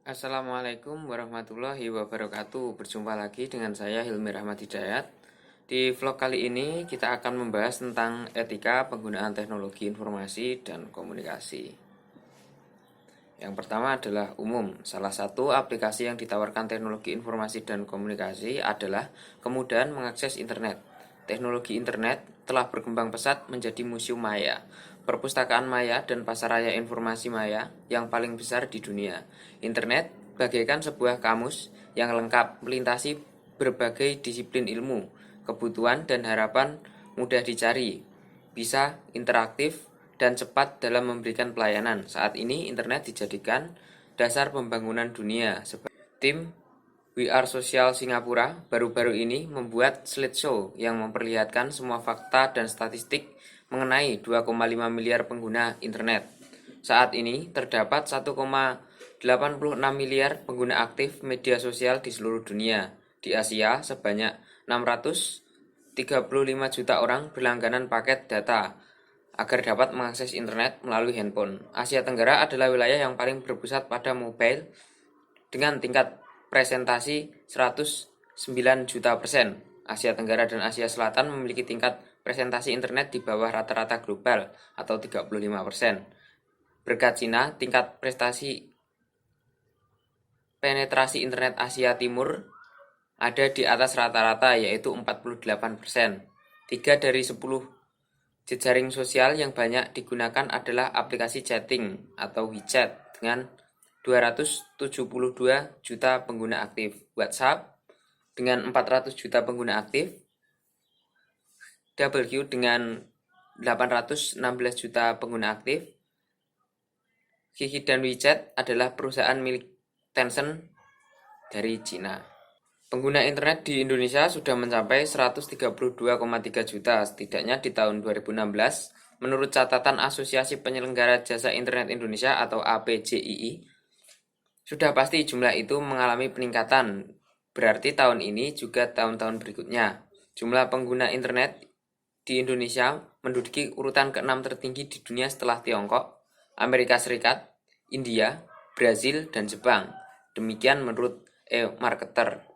Assalamualaikum warahmatullahi wabarakatuh. Berjumpa lagi dengan saya Hilmi Rahmat Hidayat. Di vlog kali ini kita akan membahas tentang etika penggunaan teknologi informasi dan komunikasi. Yang pertama adalah umum. Salah satu aplikasi yang ditawarkan teknologi informasi dan komunikasi adalah kemudahan mengakses internet. Teknologi internet telah berkembang pesat menjadi museum maya, perpustakaan maya dan pasaraya informasi maya yang paling besar di dunia. Internet bagaikan sebuah kamus yang lengkap melintasi berbagai disiplin ilmu, kebutuhan dan harapan mudah dicari, bisa interaktif dan cepat dalam memberikan pelayanan. Saat ini internet dijadikan dasar pembangunan dunia. Tim We Are Social Singapura baru-baru ini membuat slideshow yang memperlihatkan semua fakta dan statistik mengenai 2,5 miliar pengguna internet. Saat ini terdapat 1,86 miliar pengguna aktif media sosial di seluruh dunia. Di Asia sebanyak 635 juta orang berlangganan paket data agar dapat mengakses internet melalui handphone. Asia Tenggara adalah wilayah yang paling berpusat pada mobile dengan tingkat presentasi 109 juta %. Asia Tenggara dan Asia Selatan memiliki tingkat presentasi internet di bawah rata-rata global atau 35%. Berkat Cina, tingkat penetrasi internet Asia Timur ada di atas rata-rata yaitu 48%. 3 dari 10 jejaring sosial yang banyak digunakan adalah aplikasi chatting atau WeChat dengan 272 juta pengguna aktif, WhatsApp dengan 400 juta pengguna aktif, W dengan 816 juta pengguna aktif. Kiki dan WeChat adalah perusahaan milik Tencent dari Cina. Pengguna internet di Indonesia sudah mencapai 132,3 juta setidaknya di tahun 2016 menurut catatan Asosiasi Penyelenggara Jasa Internet Indonesia atau APJII. Sudah pasti jumlah itu mengalami peningkatan, berarti tahun ini juga tahun-tahun berikutnya. Jumlah pengguna internet di Indonesia menduduki urutan ke-6 tertinggi di dunia setelah Tiongkok, Amerika Serikat, India, Brazil, dan Jepang. Demikian menurut eMarketer.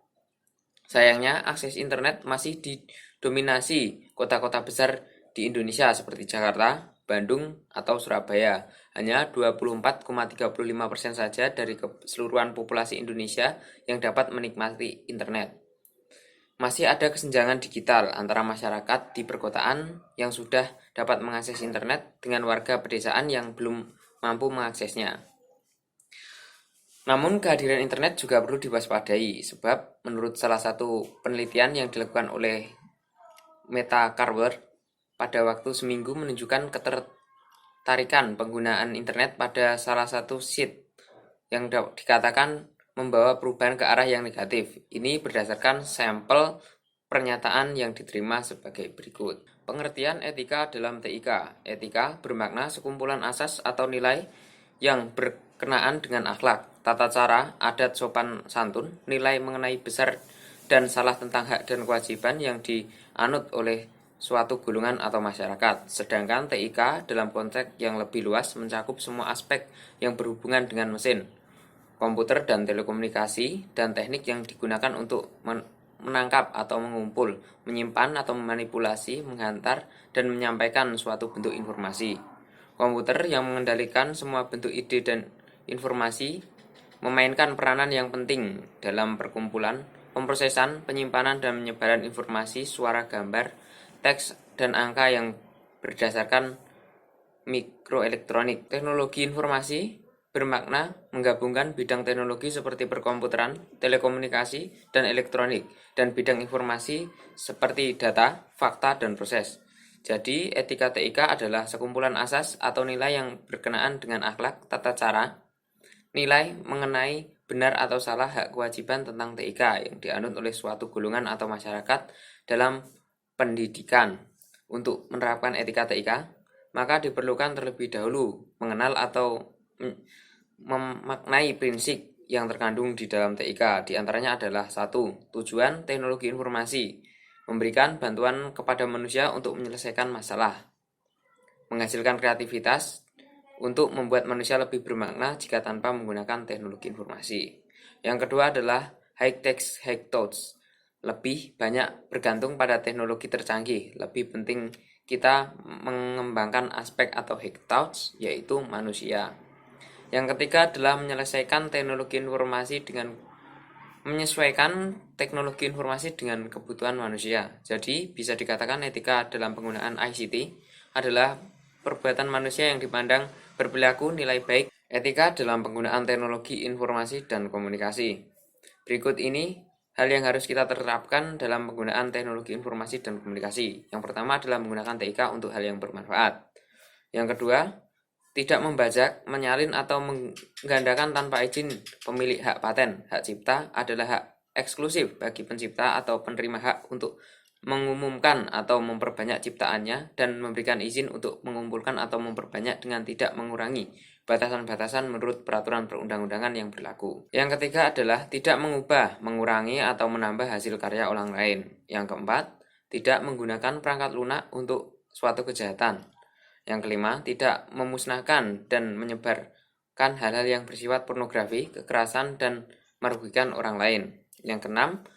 Sayangnya, akses internet masih didominasi kota-kota besar di Indonesia seperti Jakarta, Bandung, atau Surabaya. Hanya 24,35% saja dari keseluruhan populasi Indonesia yang dapat menikmati internet. Masih ada kesenjangan digital antara masyarakat di perkotaan yang sudah dapat mengakses internet dengan warga pedesaan yang belum mampu mengaksesnya. Namun kehadiran internet juga perlu diwaspadai sebab menurut salah satu penelitian yang dilakukan oleh Meta Carver pada waktu seminggu menunjukkan ketertarikan penggunaan internet pada salah satu site yang dikatakan membawa perubahan ke arah yang negatif. Ini berdasarkan sampel pernyataan yang diterima sebagai berikut. Pengertian etika dalam TIK. Etika bermakna sekumpulan asas atau nilai yang berkenaan dengan akhlak, tata cara, adat sopan santun, nilai mengenai besar dan salah tentang hak dan kewajiban yang dianut oleh suatu golongan atau masyarakat. Sedangkan TIK dalam konteks yang lebih luas mencakup semua aspek yang berhubungan dengan mesin, komputer dan telekomunikasi, dan teknik yang digunakan untuk menangkap atau mengumpul, menyimpan atau memanipulasi, menghantar, dan menyampaikan suatu bentuk informasi. Komputer yang mengendalikan semua bentuk ide dan informasi memainkan peranan yang penting dalam perkumpulan, pemrosesan, penyimpanan, dan penyebaran informasi, suara, gambar, teks, dan angka yang berdasarkan mikroelektronik. Teknologi informasi bermakna menggabungkan bidang teknologi seperti perkomputeran, telekomunikasi, dan elektronik, dan bidang informasi seperti data, fakta, dan proses. Jadi, etika TIK adalah sekumpulan asas atau nilai yang berkenaan dengan akhlak, tata cara, nilai mengenai benar atau salah hak kewajiban tentang TIK yang dianut oleh suatu golongan atau masyarakat dalam pendidikan. Untuk menerapkan etika TIK, maka diperlukan terlebih dahulu mengenal atau memaknai prinsip yang terkandung di dalam TIK. Di antaranya adalah 1. Tujuan teknologi informasi, memberikan bantuan kepada manusia untuk menyelesaikan masalah, menghasilkan kreativitas, untuk membuat manusia lebih bermakna jika tanpa menggunakan teknologi informasi. Yang kedua adalah high tech, high thoughts. Lebih banyak bergantung pada teknologi tercanggih. Lebih penting kita mengembangkan aspek atau high thoughts, yaitu manusia. Yang ketiga adalah menyesuaikan teknologi informasi dengan kebutuhan manusia. Jadi, bisa dikatakan etika dalam penggunaan ICT adalah perbuatan manusia yang dipandang berperilaku nilai baik. Etika dalam penggunaan teknologi informasi dan komunikasi. Berikut ini hal yang harus kita terapkan dalam penggunaan teknologi informasi dan komunikasi. Yang pertama adalah menggunakan TIK untuk hal yang bermanfaat. Yang kedua, tidak membajak, menyalin, atau menggandakan tanpa izin pemilik hak paten. Hak cipta adalah hak eksklusif bagi pencipta atau penerima hak untuk mengumumkan atau memperbanyak ciptaannya dan memberikan izin untuk mengumpulkan atau memperbanyak dengan tidak mengurangi batasan-batasan menurut peraturan perundang-undangan yang berlaku. Yang ketiga adalah tidak mengubah, mengurangi, atau menambah hasil karya orang lain. Yang keempat, tidak menggunakan perangkat lunak untuk suatu kejahatan. Yang kelima, tidak memusnahkan dan menyebarkan hal-hal yang bersifat pornografi, kekerasan, dan merugikan orang lain. Yang keenam,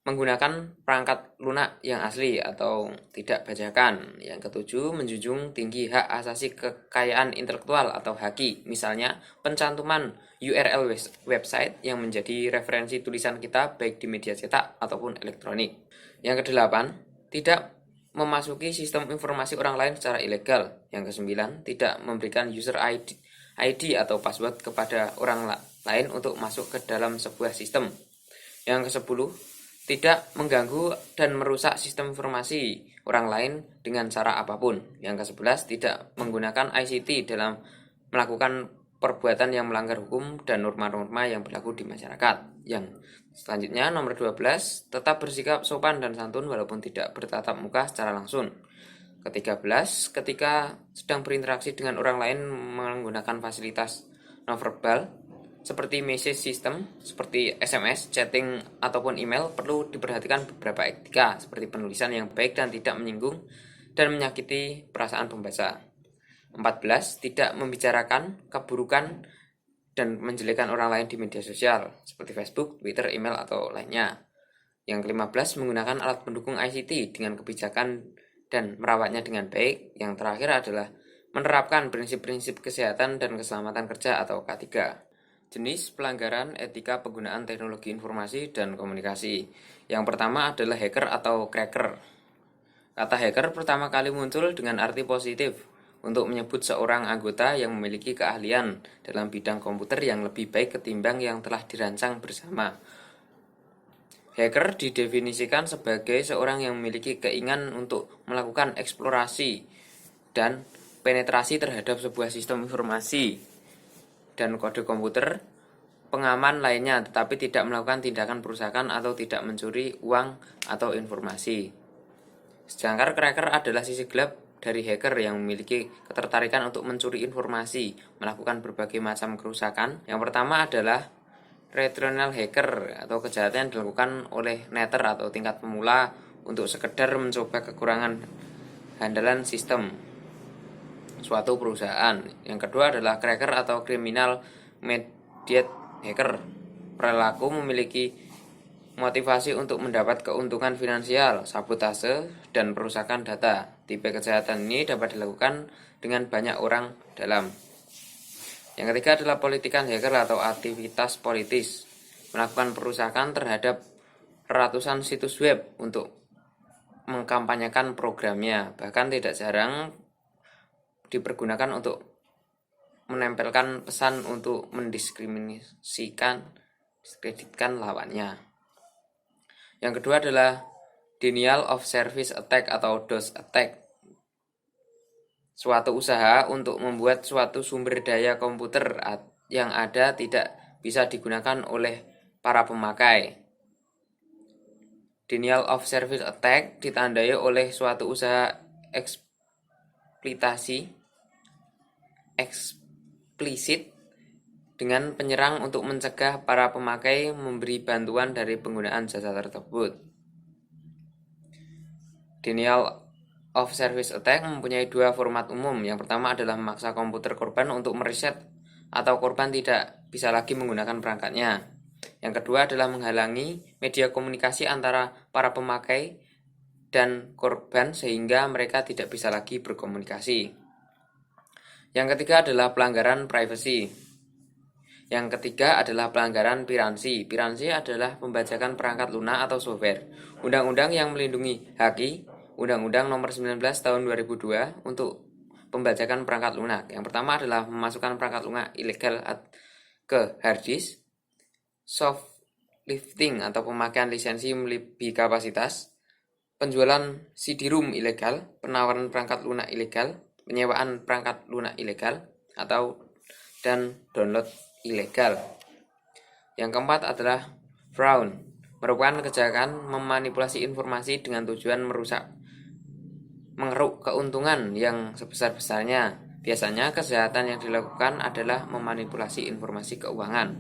menggunakan perangkat lunak yang asli atau tidak bajakan. Yang ketujuh, menjunjung tinggi hak asasi kekayaan intelektual atau haki, misalnya pencantuman URL website yang menjadi referensi tulisan kita baik di media cetak ataupun elektronik. Yang kedelapan, tidak memasuki sistem informasi orang lain secara ilegal. Yang kesembilan, tidak memberikan user ID atau password kepada orang lain untuk masuk ke dalam sebuah sistem. Yang kesepuluh, tidak mengganggu dan merusak sistem informasi orang lain dengan cara apapun. Yang ke-11, tidak menggunakan ICT dalam melakukan perbuatan yang melanggar hukum dan norma-norma yang berlaku di masyarakat. Yang selanjutnya, nomor 12, tetap bersikap sopan dan santun walaupun tidak bertatap muka secara langsung. Ke-13, ketika sedang berinteraksi dengan orang lain menggunakan fasilitas nonverbal seperti message system, seperti SMS, chatting, ataupun email, perlu diperhatikan beberapa etika, seperti penulisan yang baik dan tidak menyinggung dan menyakiti perasaan pembaca. 14. Tidak membicarakan keburukan dan menjelekkan orang lain di media sosial, seperti Facebook, Twitter, email, atau lainnya. Yang ke-15, menggunakan alat pendukung ICT dengan kebijakan dan merawatnya dengan baik. Yang terakhir adalah menerapkan prinsip-prinsip kesehatan dan keselamatan kerja atau K3. Jenis pelanggaran etika penggunaan teknologi informasi dan komunikasi. Yang pertama adalah hacker atau cracker. Kata hacker pertama kali muncul dengan arti positif untuk menyebut seorang anggota yang memiliki keahlian dalam bidang komputer yang lebih baik ketimbang yang telah dirancang bersama. Hacker didefinisikan sebagai seorang yang memiliki keinginan untuk melakukan eksplorasi dan penetrasi terhadap sebuah sistem informasi dan kode komputer pengaman lainnya, tetapi tidak melakukan tindakan perusakan atau tidak mencuri uang atau informasi. Sedangkan cracker adalah sisi gelap dari hacker yang memiliki ketertarikan untuk mencuri informasi, melakukan berbagai macam kerusakan. Yang pertama adalah retronal hacker atau kejahatan yang dilakukan oleh netter atau tingkat pemula untuk sekedar mencoba kekurangan handalan sistem suatu perusahaan. Yang kedua adalah cracker atau criminal mediate hacker. Perilaku memiliki motivasi untuk mendapat keuntungan finansial, sabotase, dan perusakan data. Tipe kejahatan ini dapat dilakukan dengan banyak orang dalam. Yang ketiga adalah politikan hacker atau aktivitas politis. Melakukan perusakan terhadap ratusan situs web untuk mengkampanyekan programnya. Bahkan tidak jarang dipergunakan untuk menempelkan pesan untuk diskreditkan lawannya. Yang kedua adalah denial of service attack atau DOS attack. Suatu usaha untuk membuat suatu sumber daya komputer yang ada tidak bisa digunakan oleh para pemakai. Denial of service attack ditandai oleh suatu usaha eksplisit dengan penyerang untuk mencegah para pemakai memberi bantuan dari penggunaan jasa tersebut. Denial of service attack mempunyai dua format umum. Yang pertama adalah memaksa komputer korban untuk mereset atau korban tidak bisa lagi menggunakan perangkatnya. Yang kedua adalah menghalangi media komunikasi antara para pemakai dan korban sehingga mereka tidak bisa lagi berkomunikasi. Yang ketiga adalah pelanggaran privasi. Yang ketiga adalah pelanggaran piransi. Piransi adalah pembajakan perangkat lunak atau software. Undang-undang yang melindungi haki Undang-Undang Nomor 19 Tahun 2002 untuk pembajakan perangkat lunak. Yang pertama adalah memasukkan perangkat lunak ilegal ke hard disk, shoplifting atau pemakaian lisensi melebihi kapasitas, penjualan CD-ROM ilegal, penawaran perangkat lunak ilegal, penyewaan perangkat lunak ilegal, dan download ilegal. Yang keempat adalah fraud, merupakan kejahatan memanipulasi informasi dengan tujuan mengeruk keuntungan yang sebesar-besarnya. Biasanya kejahatan yang dilakukan adalah memanipulasi informasi keuangan.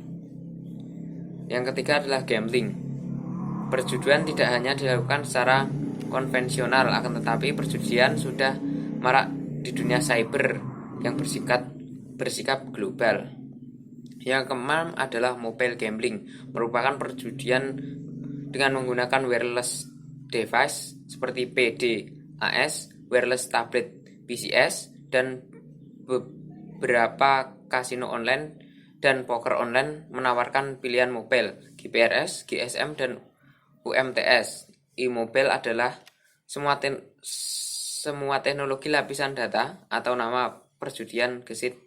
Yang ketiga adalah gambling. Perjudian tidak hanya dilakukan secara konvensional, akan tetapi perjudian sudah marak di dunia cyber yang bersikap global. Yang keenam adalah mobile gambling, merupakan perjudian dengan menggunakan wireless device seperti PD, AS, wireless tablet, PCS, dan beberapa kasino online dan poker online menawarkan pilihan mobile, GPRS, GSM, dan UMTS. E-mobile adalah semua teknologi lapisan data atau nama perjudian gesit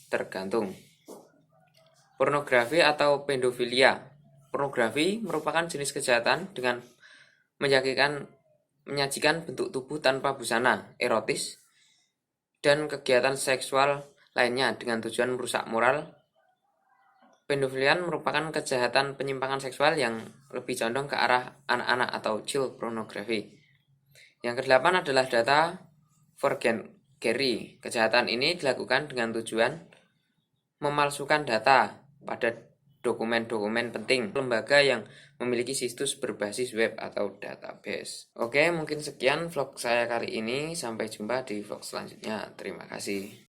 tergantung. Pornografi atau pedofilia. Pornografi merupakan jenis kejahatan dengan menyajikan bentuk tubuh tanpa busana, erotis, dan kegiatan seksual lainnya dengan tujuan merusak moral. Pedofilia merupakan kejahatan penyimpangan seksual yang lebih condong ke arah anak-anak atau child pornography. Yang kedelapan adalah data forgery. Kejahatan ini dilakukan dengan tujuan memalsukan data pada dokumen-dokumen penting lembaga yang memiliki situs berbasis web atau database. Oke, mungkin sekian vlog saya kali ini. Sampai jumpa di vlog selanjutnya. Terima kasih.